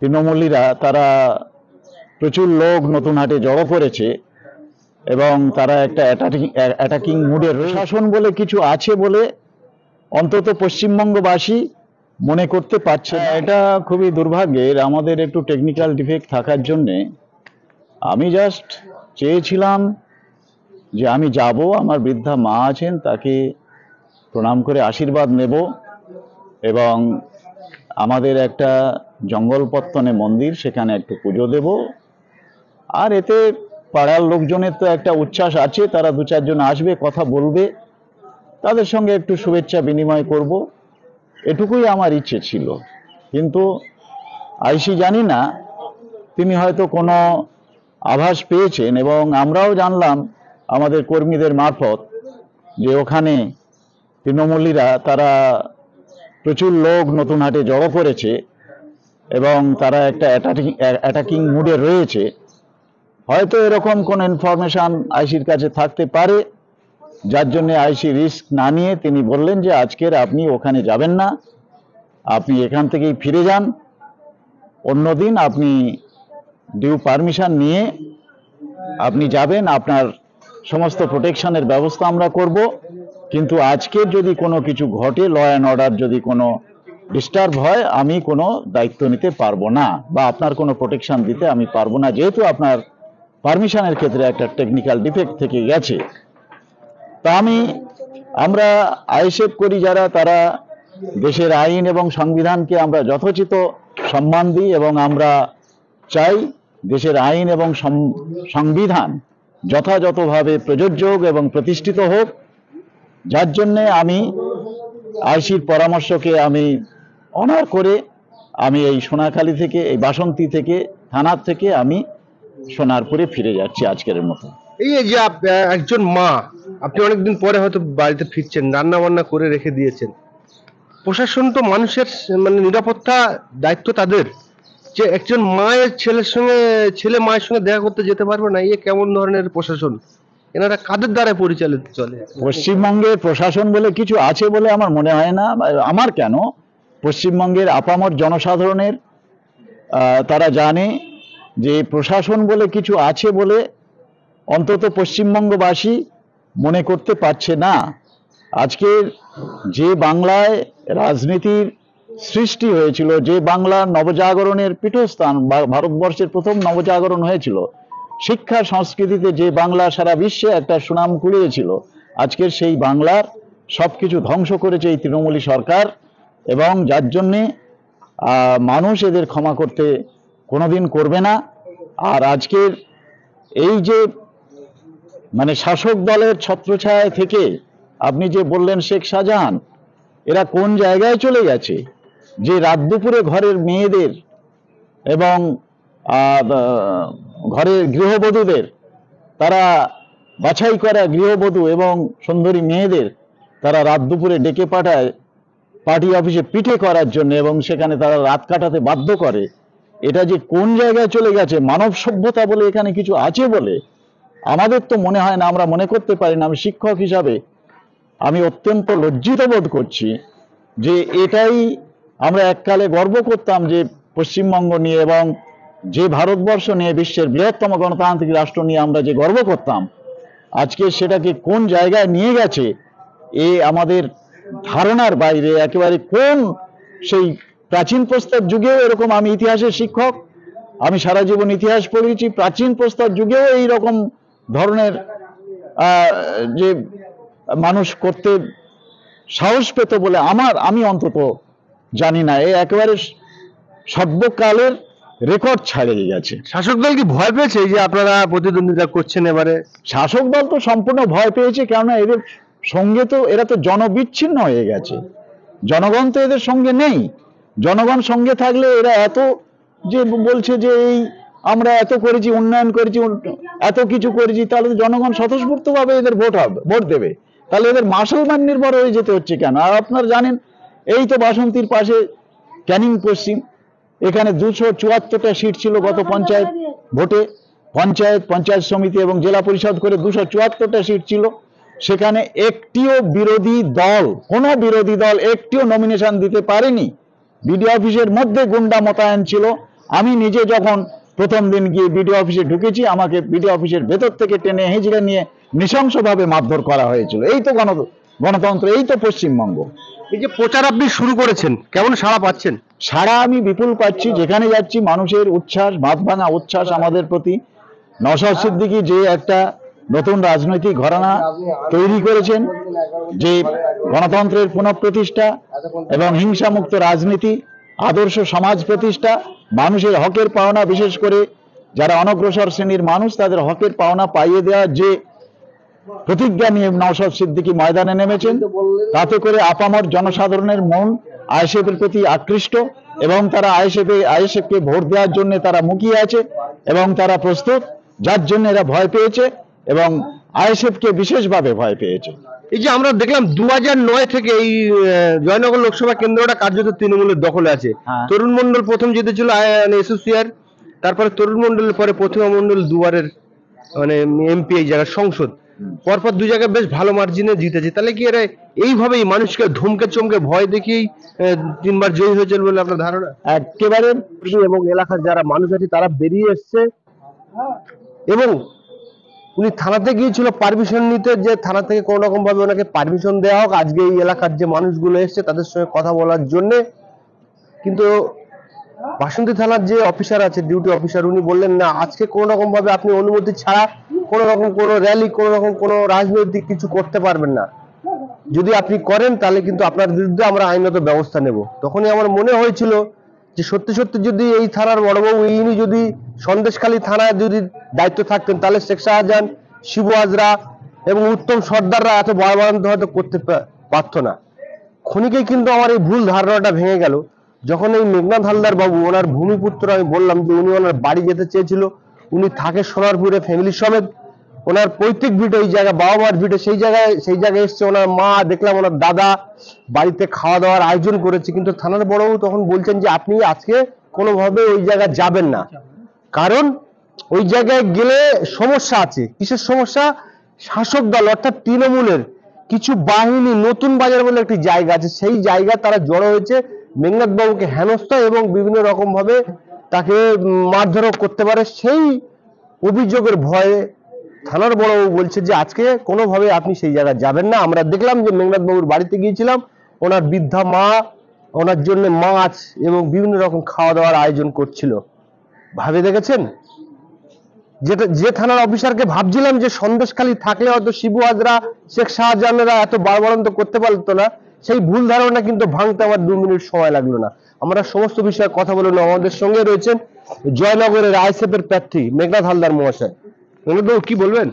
তৃণমূলীরা তারা প্রচুর লোক নতুন হাটে জড়ো করেছে এবং তারা একটা অ্যাটাকিং মুডে শাসন বলে কিছু আছে বলে অন্তত পশ্চিমবঙ্গবাসী মনে করতে পারছে না। এটা খুবই দুর্ভাগ্যের, আমাদের একটু টেকনিক্যাল ডিফেক্ট থাকার জন্যে আমি জাস্ট চেয়েছিলাম যে আমি যাব, আমার বৃদ্ধা মা আছেন, তাকে প্রণাম করে আশীর্বাদ নেব এবং আমাদের একটা জঙ্গলপত্তনে মন্দির, সেখানে একটু পুজো দেব। আর এতে পাড়ার লোকজনের তো একটা উচ্ছ্বাস আছে, তারা দু চারজন আসবে, কথা বলবে, তাদের সঙ্গে একটু শুভেচ্ছা বিনিময় করব, এটুকুই আমার ইচ্ছে ছিল। কিন্তু আইসি জানি না, তিনি হয়তো কোনো আভাস পেয়েছেন এবং আমরাও জানলাম আমাদের কর্মীদের মারফত যে ওখানে তৃণমূলীরা তারা প্রচুর লোক নতুন হাটে জড়ো করেছে এবং তারা একটা অ্যাটাকিং মুডে রয়েছে। হয়তো এরকম কোন ইনফরমেশন আইসির কাছে থাকতে পারে, যার জন্য আইসি রিস্ক না নিয়ে তিনি বললেন যে আজকের আপনি ওখানে যাবেন না, আপনি এখান থেকেই ফিরে যান, অন্যদিন আপনি ডিউ পারমিশন নিয়ে আপনি যাবেন, আপনার সমস্ত প্রোটেকশনের ব্যবস্থা আমরা করব। কিন্তু আজকে যদি কোনো কিছু ঘটে, ল অ্যান্ড অর্ডার যদি কোনো ডিস্টার্ব হয়, আমি কোনো দায়িত্ব নিতে পারবো না বা আপনার কোনো প্রোটেকশন দিতে আমি পারবো না, যেহেতু আপনার পারমিশনের ক্ষেত্রে একটা টেকনিক্যাল ডিফেক্ট থেকে গেছে। তা আমরা আইএসএফ করি যারা, তারা দেশের আইন এবং সংবিধানকে আমরা যথোচিত সম্মান দিই এবং আমরা চাই দেশের আইন এবং সংবিধান যথাযথভাবে প্রযোজ্য এবং প্রতিষ্ঠিত হোক। যার জন্যে আমি আইসির পরামর্শকে আমি অনার করে আমি এই সোনাখালী থেকে, এই বাসন্তী থেকে, থানার থেকে আমি সোনারপুরে ফিরে যাচ্ছি আজকের মতো। এই যে একজন মা, আপনি অনেকদিন পরে হয়তো বাড়িতে ফিরছেন, রান্না বান্না করে রেখে দিয়েছেন, প্রশাসন তো মানুষের মানে নিরাপত্তা দায়িত্ব তাদের, যে একজন মায়ের ছেলে মায়ের সঙ্গে দেখা করতে যেতে পারবে না, কেমন ধরনের প্রশাসন? এনারা কাদের দ্বারা পরিচালিত চলে? পশ্চিমবঙ্গে প্রশাসন বলে কিছু আছে বলে আমার মনে হয় না। আমার কেন, পশ্চিমবঙ্গের আপামর জনসাধারণের তারা জানে যে প্রশাসন বলে কিছু আছে বলে অন্তত পশ্চিমবঙ্গবাসী মনে করতে পারছে না। আজকের যে বাংলায় রাজনীতির সৃষ্টি হয়েছিল, যে বাংলা নবজাগরণের পীঠস্থান, ভারতবর্ষের প্রথম নবজাগরণ হয়েছিল, শিক্ষা সংস্কৃতিতে যে বাংলা সারা বিশ্বে একটা সুনাম কুড়িয়েছিল, আজকের সেই বাংলার সবকিছু ধ্বংস করেছে এই তৃণমূলী সরকার। এবং যার জন্যে মানুষ এদের ক্ষমা করতে কোনোদিন করবে না। আর আজকের এই যে মানে শাসক দলের ছত্রছায়া থেকে আপনি যে বললেন শেখ শাহজাহান, এরা কোন জায়গায় চলে গেছে যে রাত দুপুরে ঘরের মেয়েদের এবং ঘরের গৃহবধূদের, তারা বাছাই করা গৃহবধূ এবং সুন্দরী মেয়েদের তারা রাত দুপুরে ডেকে পাঠায় পার্টি অফিসে পিঠে করার জন্য এবং সেখানে তারা রাত কাটাতে বাধ্য করে। এটা যে কোন জায়গায় চলে গেছে, মানব সভ্যতা বলে এখানে কিছু আছে বলে আমাদের তো মনে হয় না, আমরা মনে করতে পারি না। আমি শিক্ষক হিসাবে আমি অত্যন্ত লজ্জিত বোধ করছি যে এটাই আমরা এককালে গর্ব করতাম যে পশ্চিমবঙ্গ নিয়ে এবং যে ভারতবর্ষ নিয়ে, বিশ্বের বৃহত্তম গণতান্ত্রিক রাষ্ট্র নিয়ে আমরা যে গর্ব করতাম, আজকে সেটাকে কোন জায়গায় নিয়ে গেছে এ আমাদের ধারণার বাইরে। একেবারে কোন সেই প্রাচীন প্রস্তর যুগেও এরকম, আমি ইতিহাসের শিক্ষক, আমি সারা জীবন ইতিহাস পড়েছি, প্রাচীন প্রস্তর যুগেও এই রকম ধরনের যে মানুষ করতে সাহস পেত বলে আমি অন্তত জানি না। এ একেবারে সর্বকালের রেকর্ড ছাড়িয়ে গেছে। শাসক দল কি ভয় পেয়েছে এই যে আপনারা প্রতিদ্বন্দ্বিতা করছেন এবারে? শাসক দল তো সম্পূর্ণ ভয় পেয়েছে, কেননা এদের সঙ্গে তো এরা তো জনবিচ্ছিন্ন হয়ে গেছে, জনগণ তো এদের সঙ্গে নেই। জনগণ সঙ্গে থাকলে এরা এত যে বলছে যে এই আমরা এত করেছি, উন্নয়ন করেছি, এত কিছু করেছি, তাহলে জনগণ স্বতঃস্ফূর্তভাবে এদের ভোট দেবে। তাহলে এদের মাসলমান নির্ভর হয়ে যেতে হচ্ছে কেন? আর আপনারা জানেন, এই তো বাসন্তীর পাশে ক্যানিং পশ্চিম, এখানে 274টা সিট ছিল গত পঞ্চায়েত ভোটে, পঞ্চায়েত সমিতি এবং জেলা পরিষদ করে 274টা সিট ছিল। সেখানে একটিও বিরোধী দল, কোনো বিরোধী দল একটিও নমিনেশন দিতে পারেনি। বিডিও অফিসের মধ্যে গুন্ডা মোতায়েন ছিল, আমি নিজে যখন প্রথম দিন গিয়ে বিডিও অফিসে ঢুকেছি, আমাকে বিডিও অফিসের ভেতর থেকে টেনে হিজড়ে নিয়ে নৃশংসভাবে মারধর করা হয়েছিল। এই তো গণতন্ত্র, এই তো পশ্চিমবঙ্গ। এই যে প্রচার আপনি শুরু করেছেন, কেমন সাড়া পাচ্ছেন? সারা আমি বিপুল পাচ্ছি, যেখানে যাচ্ছি মানুষের উচ্ছ্বাস, বাঁধ ভাঙা উচ্ছ্বাস আমাদের প্রতি। নওশাদ সিদ্দিকী যে একটা নতুন রাজনৈতিক ঘরানা তৈরি করেছেন, যে গণতন্ত্রের পুনঃপ্রতিষ্ঠা এবং হিংসামুক্ত রাজনীতি, আদর্শ সমাজ প্রতিষ্ঠা, মানুষের হকের পাওনা, বিশেষ করে যারা অনগ্রসর শ্রেণীর মানুষ তাদের হকের পাওনা পাইয়ে দেওয়ার যে প্রতিজ্ঞা নিয়ে নওশাদ সিদ্দিকী ময়দানে নেমেছেন, তাতে করে আপামর জনসাধারণের মন আইএসএফের প্রতি আকৃষ্ট এবং তারা আইএসএফকে ভোট দেওয়ার জন্য তারা মুখিয়ে আছে এবং তারা প্রস্তুত, যার জন্য এরা ভয় পেয়েছে এবং আইএসএফকে বিশেষভাবে ভয় পেয়েছে। এই যে আমরা দেখলাম 2009 থেকে এই জয়নগর লোকসভা কেন্দ্রটা কার্যত তৃণমূলের দখলে আছে। হ্যাঁ। তরুণ মণ্ডল প্রথম জিতেছিল এসোসিয়ার, তারপরে তরুণ মণ্ডলের পরে প্রতিমা মণ্ডল দুবারের মানে এমপি এই জায়গার সংসদ, পরপর দু জায়গায় বেশ ভালো মার্জিনে জিতেছে। তাহলে কি এরা এইভাবেই মানুষকে ধমকে চমকে ভয় দেখিয়েই 3বার জয়ী হয়েছিল বলে আপনার ধারণা? একেবারে এবং এলাকার যারা মানুষ আছে তারা বেরিয়ে এসছে এবং উনি থানাতে গিয়েছিল পারমিশন নিতে, যে থানা থেকে কোনো রকম ভাবে ওনাকে পারমিশন দেওয়া হোক আজকে এই এলাকার যে মানুষগুলো এসছে তাদের সঙ্গে কথা বলার জন্য। কিন্তু বাসন্তী থানার যে অফিসার আছে, ডিউটি অফিসার, উনি বললেন না, আজকে কোনো রকম ভাবে আপনি অনুমতি ছাড়া কোনো রকম কোনো র্যালি, কোনো রকম কোনো রাজনৈতিক কিছু করতে পারবেন না। যদি আপনি করেন তাহলে কিন্তু আপনার বিরুদ্ধে আমরা আইনত ব্যবস্থা নেব। তখনই আমার মনে হয়েছিল যে সত্যি সত্যি যদি এই থানার বড়বাবু ইনি যদি সন্দেশখালী থানায় যদি দায়িত্ব থাকতেন তাহলে শেখ শাহজাহান, শিবু হাজরা এবং উত্তম সর্দাররা এত বাড়াবাড়ন্ত হয়তো করতে পারতো না। ক্ষণিকেই কিন্তু আমার এই ভুল ধারণাটা ভেঙে গেল যখন এই মেঘনাথ হালদার বাবু, ওনার ভূমিপুত্র, আমি বললাম যে উনি ওনার বাড়ি যেতে চেয়েছিল, উনি থাকে সোনারপুরে ফ্যামিলি সমেত, ওনার পৈতৃক ভিটে ওই জায়গা, বাবা মার ভিটে, সেই জায়গায় এসছে। ওনার মা, দেখলাম ওনার দাদা বাড়িতে খাওয়া দাওয়ার আয়োজন করেছে। কিন্তু থানার বড়বাবু তখন বলছেন যে আপনি আজকে কোনোভাবে ওই জায়গায় যাবেন না, কারণ ওই জায়গায় গেলে সমস্যা আছে। কিসের সমস্যা? শাসক দল অর্থাৎ তৃণমূলের কিছু বাহিনী নতুন বাজার বলে একটি জায়গা আছে, সেই জায়গায় তারা জড়ো হয়েছে মেঘনাথ বাবুকে হেনস্থা এবং বিভিন্ন রকম ভাবে তাকে মারধরও করতে পারে। সেই অভিযোগের ভয়ে থানার বড়বাবু বলছে যে আজকে কোনোভাবে আপনি সেই জায়গায় যাবেন না। আমরা দেখলাম যে মেঘনাথ বাবুর বাড়িতে গিয়েছিলাম, ওনার বৃদ্ধা মা ওনার জন্য মাছ এবং বিভিন্ন রকম খাওয়া দাওয়ার আয়োজন করছিল। ভাবে দেখেছেন? যে থানার অফিসারকে ভাবছিলাম যে সন্দেশখালী থাকলে হয়তো শিবু হাজরা, শেখ শাহজাহানেরা এত বাড়বাড়ন্ত করতে পারতো না, সেই ভুল ধারণা কিন্তু ভাঙতে আমার 2 মিনিট সময় লাগলো না। আমরা সমস্ত বিষয়ে কথা বললাম। আমাদের সঙ্গে রয়েছেন জয়নগরের আইএসএফ এর প্রার্থী মেঘনাথ হালদার মহাশয়। মেঘনাথ বাবু, কি বলবেন?